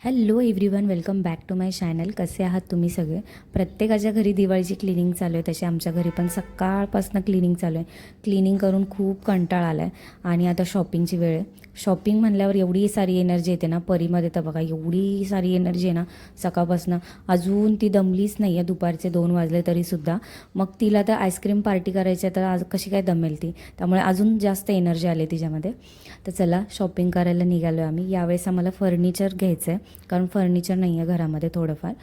Hello everyone, welcome back to my channel. कसे आहात तुम्ही सगळे? प्रत्येकाच्या घरी दिवाळीची क्लिनिंग चालू आहे, तशी आमच्या घरी पण सकाळपासून क्लिनिंग चालू आहे. क्लिनिंग करून खूप कंटाळा आला आहे आणि आता शॉपिंगची वेळ आहे. शॉपिंग म्हणल्यावर एवढी सारी एनर्जी येते ना. परीमध्ये तर बघा एवढी सारी एनर्जी आहे ना सकाळपासून. अजून ती दमलीच नाही आहे, दुपारचे 2 वाजले तरीसुद्धा. मग तिला तर आईस्क्रीम पार्टी करायची आहे, तर आज कशी काय दमेल ती, त्यामुळे अजून जास्त एनर्जी आली तिच्यामध्ये. तर चला शॉपिंग करायला निघालो आम्ही. यावेळेस आम्हाला फर्निचर घ्यायचं आहे, कारण फर्निचर नाही आहे घरामध्ये थोडंफार,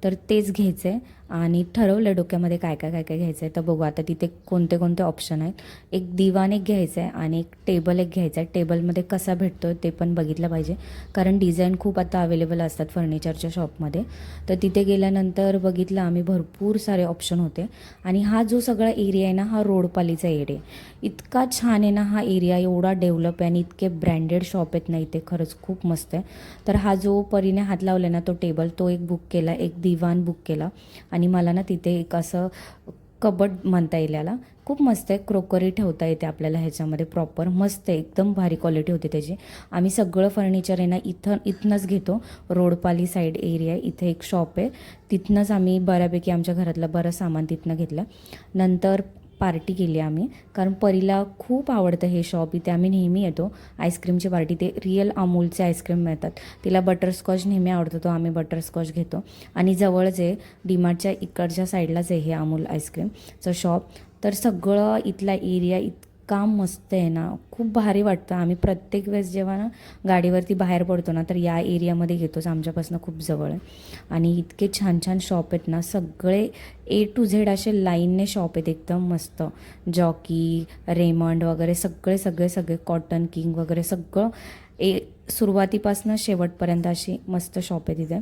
तर तेच घ्यायचं आहे. आणि ठरवलं आहे डोक्यामध्ये काय काय काय काय घ्यायचं आहे. तर बघू आता तिथे कोणते कोणते ऑप्शन आहेत. एक दिवाण एक घ्यायचं आहे आणि एक टेबल एक घ्यायचा आहे. टेबलमध्ये कसा भेटतो ते पण बघितलं पाहिजे, कारण डिझाईन खूप आता अवेलेबल असतात फर्निचरच्या शॉपमध्ये. तर तिथे गेल्यानंतर बघितलं आम्ही, भरपूर सारे ऑप्शन होते. आणि हा जो सगळा एरिया आहे ना, हा रोडपालीचा एरिया आहे. इतका छान आहे ना हा एरिया, एवढा डेव्हलप आहे आणि इतके ब्रँडेड शॉप आहेत ना इथे, खरंच खूप मस्त आहे. तर हा जो परीने हात लावला ना, तो टेबल तो एक बुक केला, एक दिवाण बुक केला. आणि मला ना तिथे एक असं कबड म्हणता येईल याला, खूप मस्त आहे. क्रोकरी ठेवता येते आपल्याला ह्याच्यामध्ये, प्रॉपर मस्त आहे, एकदम भारी क्वालिटी होती त्याची. आम्ही सगळं फर्निचर आहे ना इथनंच घेतो. रोडपाली साईड एरिया आहे, इथे एक शॉप आहे, तिथनंच आम्ही बऱ्यापैकी आमच्या घरातलं बरं सामान तिथनं घेतलं. नंतर पार्टी केली आम्ही, कारण परीला खूप आवडतं हे शॉप. इथे आम्ही नेहमी येतो. आईस्क्रीमची पार्टी, ते रिअल अमूलचे आईस्क्रीम मिळतात. तिला बटरस्कॉच नेहमी आवडतो, तो आम्ही बटरस्कॉच घेतो. आणि जवळच आहे, डीमार्टच्या इकडच्या साईडलाच आहे हे अमूल आईस्क्रीमचं शॉप. तर सगळं इथला एरिया इतका मस्त आहे ना, खूप भारी वाटतं. आम्ही प्रत्येक वेळेस जेव्हा ना गाडीवरती बाहेर पडतो ना, तर या एरियामध्ये घेतोच, आमच्यापासून खूप जवळ आहे. आणि इतके छान छान शॉप आहेत ना, सगळे A to Z असे लाईनने शॉप आहेत, एकदम मस्त. जॉकी, रेमंड वगैरे सगळे सगळे सगळे, कॉटन किंग वगैरे सगळं सुरुवातीपासून शेवटपर्यंत अशी मस्त शॉप आहे तिथे.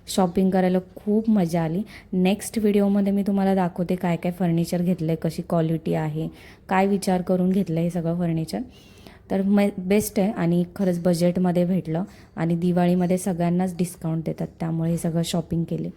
शॉपिंग करायला खूप मजा आली. नेक्स्ट व्हिडिओमध्ये मी तुम्हाला दाखवते काय काय फर्निचर घेतलं आहे, कशी क्वालिटी आहे, काय विचार करून घेतलं आहे हे सगळं फर्निचर. तर बेस्ट आहे आणि खरंच बजेटमध्ये भेटलं. आणि दिवाळीमध्ये सगळ्यांनाच डिस्काउंट देतात, त्यामुळे हे सगळं शॉपिंग केली.